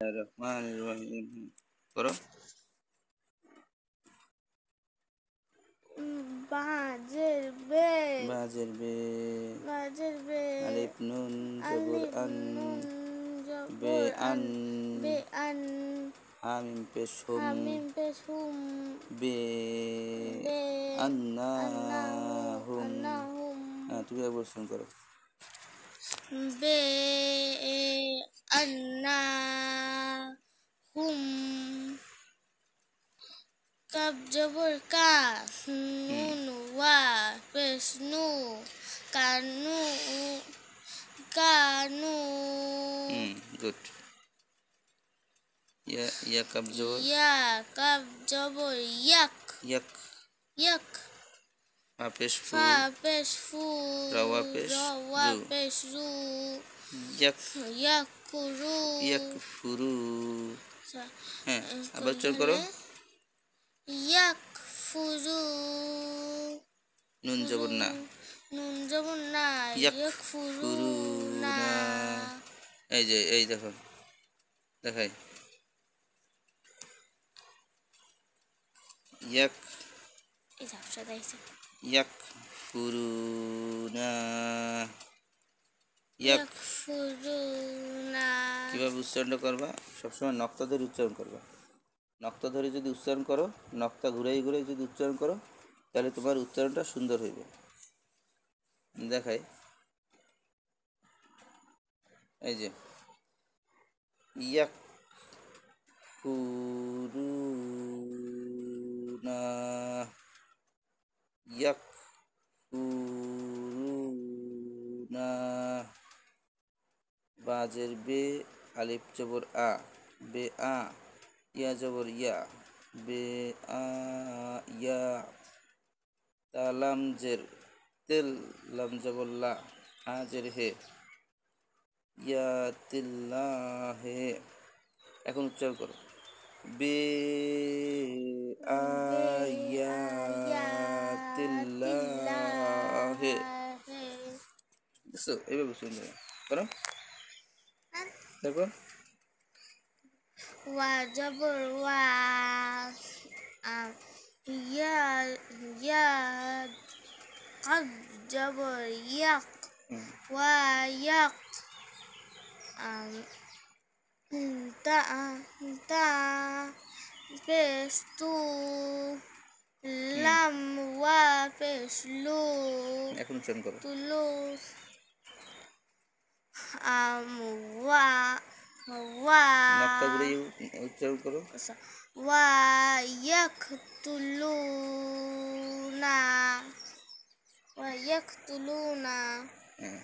রহমানির রহিম করো। বাজের বে বাজের বে বাজের বে আলিফ নুন জবর আলিফ আন নুন বে জবর আন বে আন হামিম পেশ হুম হামিম পেশ হুম বে বে আন্নাহুম। আন্নাহুম হ্যাঁ, তুমি একবার শুন করো। বে আন্নাহুম কাব জবর কা নুন ওয়া পেশ নু কানু কানু গুড। ইয়া কাব জবর ইয়া কাব জবর ইয়াক ইয়াক। ইয়াক ফা পেশ ফু ফা পেশ ফু রাওয়া পেশ রওয়া রু পেশ রু ইয়াক ইয়াকুরু ইয়াক ফুরু। হ্যাঁ, আবার উচ্চারণ করো। ইয়াক ফুরু নুন জবর না নুন জবর না ইয়াক ইয়াক ফুরু ফুরু না না। এই দেখো, দেখাই। ইয়াক এই ঝাপসা দেখছে ইয়াক ফুরু না। ইয়াক ফুরু না কিভাবে উচ্চারণটা করবা? সবসময় নক্তা ধরে উচ্চারণ করবা। নক্তা ধরে যদি উচ্চারণ করো, নক্তা ঘুরাই ঘুরাই যদি উচ্চারণ করো, তাহলে তোমার উচ্চারণটা সুন্দর হইবে। দেখাই, এই যে ইয়াক ফুরু না, ইয়াক ফুরু না। বাজের বে আলিফ জবর আ বে আ ইয়া জবর ইয়া বে আ ইয়া তালাম জের তেল লাম জবর লা হাজের হে ইয়া তিল্লা হে। এখন উচ্চারণ করো। বে আ ইয়া তিল্লা হে। বুঝছো? এইভাবে শুনবে করো। তারপর ওয়া জবর ওয়া ইয়া ইয়া কাব জবর ইয়াক ওয়া ইয়াক তা তা পেশ তু লাম ওয়া পেশ লু এখন উচ্চারণ করো। তুলু ওয়া ওয়া নকটা ঘুরে উচ্চারণ করো। ওয়া ইয়াকতুলুনা ওয়া ইয়াকতুলুনা। হ্যাঁ,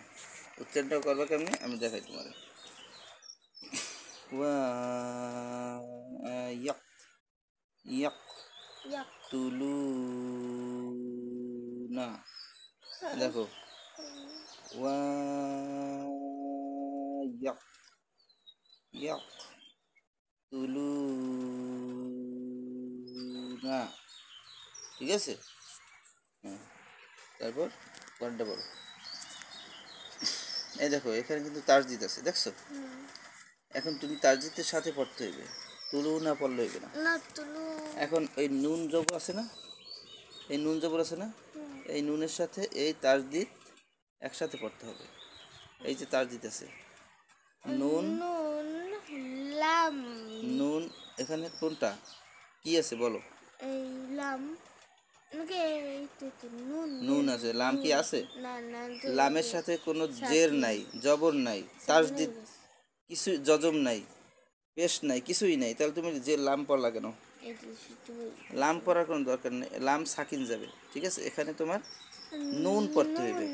উচ্চারণটা করবা কেমনি আমি দেখাই তোমার। ওয়া ইয়াক ইয়াক তুলু না। দেখো, ওয়া ইয়াক ইয়াক তুলু না। ঠিক আছে? হ্যাঁ, তারপর পরেরটা বলো। এই দেখো, এখানে কিন্তু তাসদিদ আছে, দেখছো? এখন তুমি তাসদিদের সাথে পড়তে হইবে, তুলু না পড়লে হইবে না। এখন এই নুন জবর আছে না, এই নুন জবর আছে না, এই নুনের সাথে এই তাসদিদ একসাথে পড়তে হবে। এই যে তাসদিদ আছে, নুন লাম নুন, এখানে কোনটা কি আছে বলো? এই লাম নুন আছে, লাম কি আছে? না না লামের সাথে কোনো জের নাই, জবর নাই, তাসদিদ কিছু, জজম নাই, পেশ নাই, কিছুই নাই। তাহলে তুমি যে লাম পড়লা কেন? লাম পড়ার কোনো দরকার নেই, লাম সাকিন যাবে। ঠিক আছে? এখানে তোমার নুন পড়তে হইবে।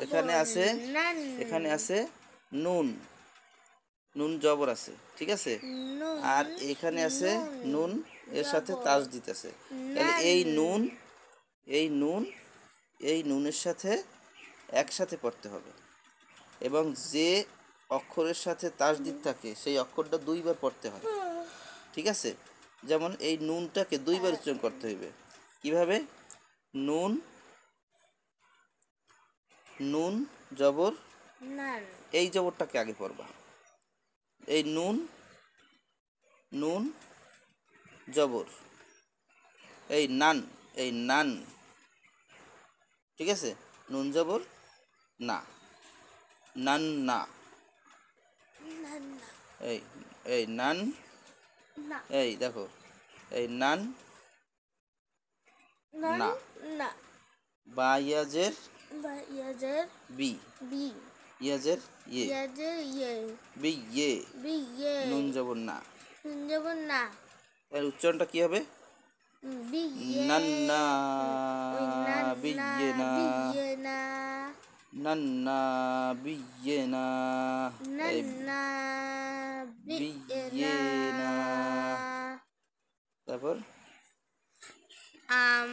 এখানে আছে, এখানে আছে নুন, নুন জবর আছে, ঠিক আছে? আর এখানে আছে নুন, এর সাথে তাসদিদ আছে। তাহলে এই নুন, এই নুন, এই নুনের সাথে একসাথে পড়তে হবে। এবং যে অক্ষরের সাথে তাসদিদ থাকে সেই অক্ষরটা দুইবার পড়তে হয়। ঠিক আছে? যেমন এই নুনটাকে দুইবার উচ্চারণ করতে হইবে। কিভাবে? নুন, নুন জবর, এই জবরটাকে আগে পড়বা, এই নুন নুন জবর, এই নান, এই নান, ঠিক আছে, নুন জবর না, নান না, নান্না এই এই নান, না এই দেখো এই নান না, নান্না বা ইয়াজের বা ইয়াজের বি, বি ইয়াজের ইয়ে, ইয়াজের ইয়ে বি ইয়ে, বি ইয়ে নুন জবর না। নুন জবর না এর উচ্চারণটা কি হবে? বি ইয়ে নান্না ওই নান্না বিয়েনা, বি ইয়ে না নান্না বিয়েনা, এই নান্না বি ইয়ে না বিয়েনা, তারপর আম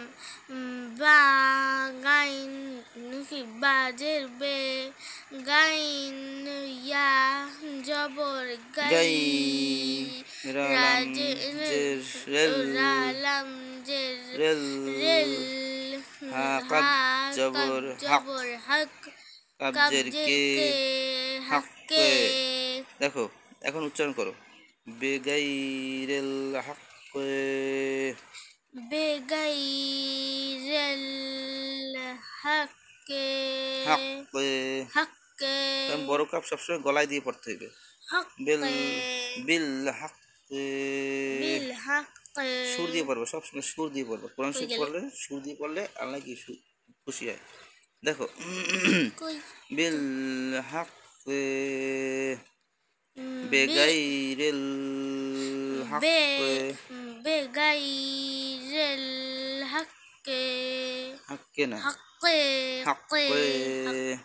বা গাইন কি বাজের বে গাইন ইয়া জবর গাই গাই, রালাম জের রেল, রালাম জের রেল, রেল হা কাব জবর হক, জবর হক কাবজের কে, হকে দেখো এখন উচ্চারণ করো, বেগাইরেল হক, বেগাইরেল হকে হক, হকে বড় কাপ সবসময় গলায় দিয়ে পড়তে হইবে, বিল বিল হক, বিল হকে সুর দিয়ে পড়বে, সবসময় সুর দিয়ে পড়বে, কোরআন শরীফ পড়লে সুর দিয়ে পড়লে আল্লাহ কি খুশি হয়। দেখো কই বিল হক বেগাইরেল হক, বেগাইরেল হকে হককে না, হকে হকে,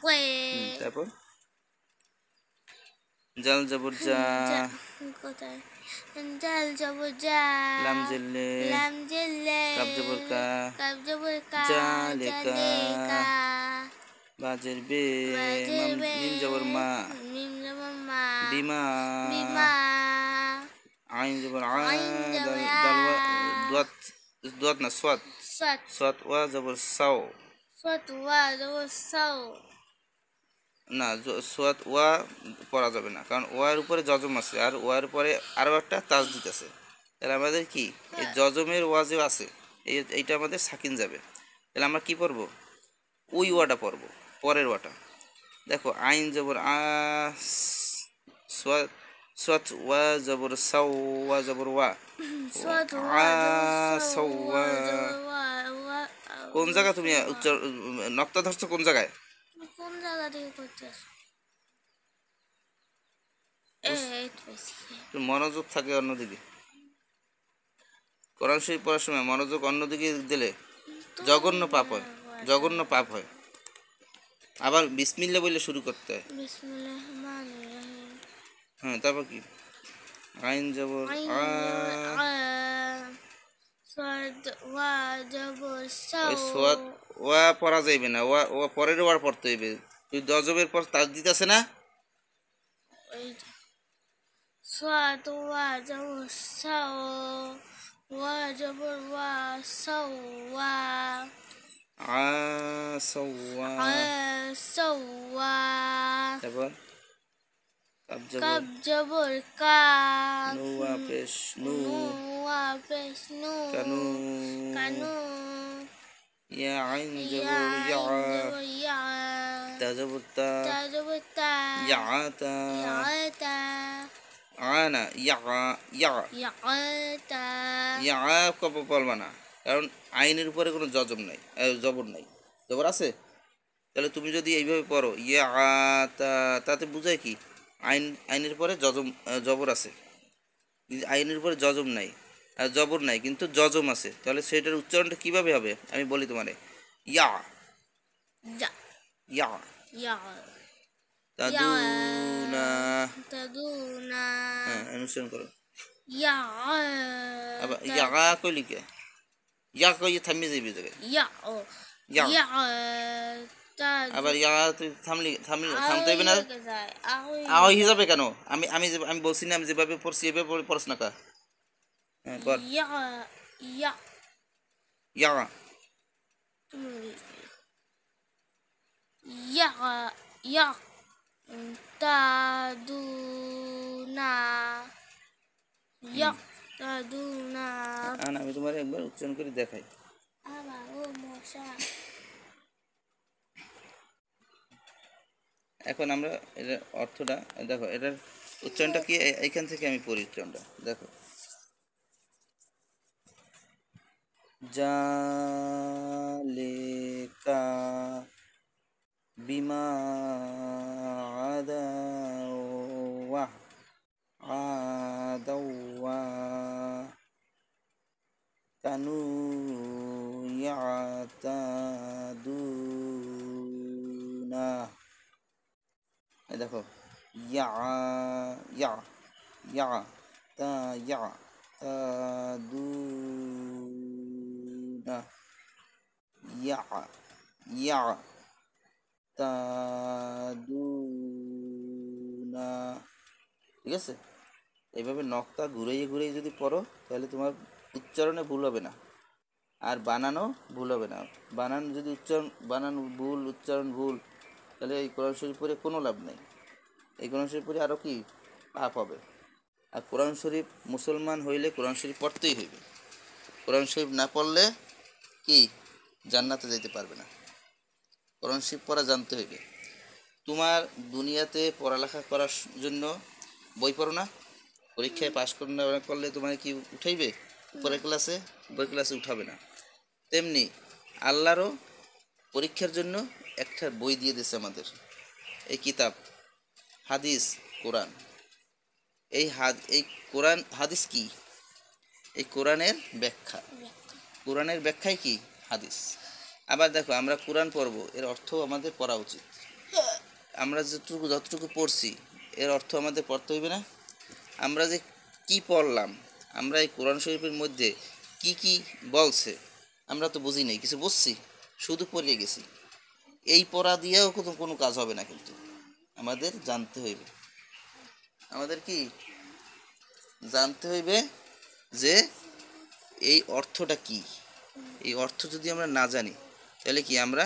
হকে তারপর জাল জবর যা, কোথায় জাল জবর যা লাম জেলে, লাম জেলে কাব জবর কা, কাব জবর কা জালেকা, জালেকা বাজের বে, বাজের বে মিম জবর মা, মিম জবর মা বিমা, বিমা আইন জবর আ, আইন জবর দাল আ, দুয়াত, দুয়াত না সোয়াত, সাত সোয়াত ওয়া জবর সাও, সাত ওয়া জবর সাও না সোয়াত ওয়া পড়া যাবে না, কারণ ওয়ার উপরে জজম আছে আর ওয়ার উপরে আরও একটা তাসদিদ আছে, তাহলে আমাদের কি এই জজমের ওয়া যে আছে এইটা আমাদের সাকিন যাবে, তাহলে আমরা কি পড়বো, ওই ওয়াটা পড়বো, পরের ওয়াটা। দেখো আইন জবর আ, সোয়াত, সোয়াত ওয়া জবর সাও, ওয়া জবর ওয়া, সাত আ ওয়া জবর সাও সাওয়া, জবর ওয়া ওয়া কোন জায়গা তুমি উচ্চার নক্তা ধরছো কোন জায়গায়? কোন জায়গা থেকে করতেছ এই তো বেশি একটু মনোযোগ থাকে অন্যদিকে, কোরআন শরীফ পড়ার সময় মনোযোগ অন্যদিকে দিলে জঘন্য পাপ হয়, জঘন্য পাপ হয়। আবার বিসমিল্লাহ বলে শুরু করতে হয়। বিসমিল্লাহির রহমানির রহিম হ্যাঁ তারপর কি আইন জবর আ, সাদ ওয়া জবর ওই সাও সোয়াত ওয়া পড়া যাইবে না, ওয়া ওয়া পরের ওয়ার পড়তে হইবে, তুই দজবের পর তাসদিদ আছে না, সাদ ওয়া জবর সাও ওয়া জবর ওয়া সাও ওয়া আ সাওয়া, সাওয়া তারপর কাব জবর কাব জবর কা নু ওয়া পেশ নু, ওয়া পেশ নু কানু, কানু ইয়া আইন ইয়া জবর ইয়া, জবর ইয়া তা জবর তা, তা জবর তা ইয়াতা, ইয়াতা আনা ইয়া, ইয়া ইয়াতা ইয়া কব বলবা না, কারণ আইনের উপরে কোনো জজম নাই, জবর নাই, জবর আছে, তাহলে তুমি যদি এইভাবে পড়ো ইয়া তা, তাতে বুঝায় কি আইনের পরে জজম জবর আছে, আইনের উপরে জজম নাই আর জবর নাই কিন্তু জজম আছে, তাহলে সেটার উচ্চারণটা কিভাবে হবে আমি বলি তোমারে, ইয়া যা ইয়া ইয়া তাদুনা, তাদুনা হ্যাঁ অনুসরণ করো, ইয়া আবার ইয়া কইলি কে, ইয়া কই থামিয়ে যাবি জায়গায়, ইয়া ইয়া, ইয়া তা আবার ইয়া তুই থামতে হইবে না, আহুই আওয়াজ হিসাবে কেন, আমি আমি আমি বলছি না আমি যেভাবে পড়ছি এভাবে পড়ছ না কা, হ্যাঁ পর ইয়া ইয়া ইয়া, তুমি ইয়া ইয়া তাদুনা ইয়াকতাদুনা আমি তোমার একবার উচ্চারণ করে দেখাই। আবার ও মশা এখন আমরা এটার অর্থটা দেখো, এটার উচ্চারণটা কি এইখান থেকে আমি পড়ি উচ্চারণটা দেখো। জালেকা বিমা আদাওয়া আদাওয়া কানু ইয়াতাদুনা। এই দেখো, ইয়া ইয়া ইয়া তা ইয়া তাদুনা ইয়া ইয়া তাদুনা। ঠিক আছে, এইভাবে নখটা ঘুরিয়ে ঘুরিয়ে যদি পড়ো তাহলে তোমার উচ্চারণে ভুল হবে না, আর বানানো ভুল হবে না। বানান যদি বানান ভুল, উচ্চারণ ভুল, তাহলে এই কোরআন শরীফ পড়ে কোনো লাভ নেই। এই কোরআন শরীফ পড়ে আরও কি পাপ হবে। আর কোরআন শরীফ মুসলমান হইলে কোরআন শরীফ পড়তেই হইবে। কোরআন শরীফ না পড়লে কি জান্নাতে যেতে পারবে না। কোরআন শরীফ পড়া জানতে হইবে। তোমার দুনিয়াতে পড়ালেখা করার জন্য বই পড়ো না, পরীক্ষায় পাশ করলে তোমার কি উঠাইবে উপরের ক্লাসে উঠাবে না। তেমনি আল্লাহরও পরীক্ষার জন্য একটা বই দিয়ে দিয়েছে আমাদের, এই কিতাব হাদিস কোরআন। এই কোরআন হাদিস কি? এই কোরআনের ব্যাখ্যা। কোরআনের ব্যাখ্যাই কি? হাদিস। আবার দেখো, আমরা কোরআন পড়ব, এর অর্থ আমাদের পড়া উচিত। আমরা যতটুকু পড়ছি এর অর্থ আমাদের পড়তে হইবে না? আমরা যে কি পড়লাম, আমরা এই কোরআন শরীফের মধ্যে কি কি বলছে আমরা তো বুঝি নাই, কিছু বুঝছি, শুধু পড়িয়ে গেছি। এই পড়া দিয়েও কোনো কাজ হবে না, কিন্তু আমাদের জানতে হইবে। আমাদের কি জানতে হইবে যে এই অর্থটা কি। এই অর্থ যদি আমরা না জানি তাহলে কি আমরা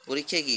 পরীক্ষায় কি